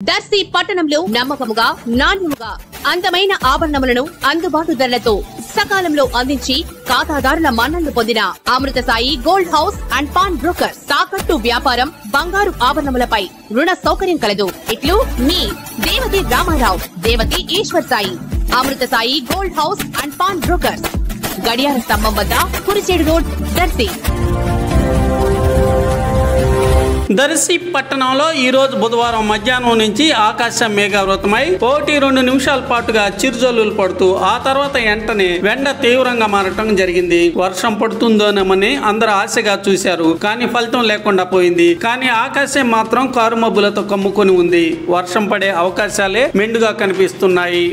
దర్శి పట్టణంలో నమ్మకముగా నాణ్యముగా అందమైన ఆభరణములను అందుబాటు ధరలతో సకాలంలో అందించి ఖాతాదారుల మన్ననలు పొందిన Amrutha Sai gold house and pawn brokers తాకట్టు వ్యాపారం బంగారు ఆభరణములపై రుణ సౌకర్యం కలదు. ఇట్లు మీ Devathi Ramarao, Devathi Eshwar Sai, Amrutha Sai gold house and pawn brokers, గడియార స్తంభం వద్ద కురిచేడు రోడ్, దర్శి. దర్శి పట్టణంలో ఈ రోజు బుధవారం మధ్యాహ్నం నుంచి ఆకాశం మేఘావృతమై 1-2 నిమిషాల పాటుగా చిరుజల్లులు పడుతూ ఆ తర్వాత వెంటనే ఎండ తీవ్రంగా మారటం జరిగింది. వర్షం పడుతుందోనమని అందరూ ఆశగా చూశారు, కానీ ఫలితం లేకుండా పోయింది. కానీ ఆకాశం మాత్రం కారుమబ్బులతో కమ్ముకొని ఉంది. వర్షం పడే అవకాశాలే మెండుగా కనిపిస్తున్నాయి.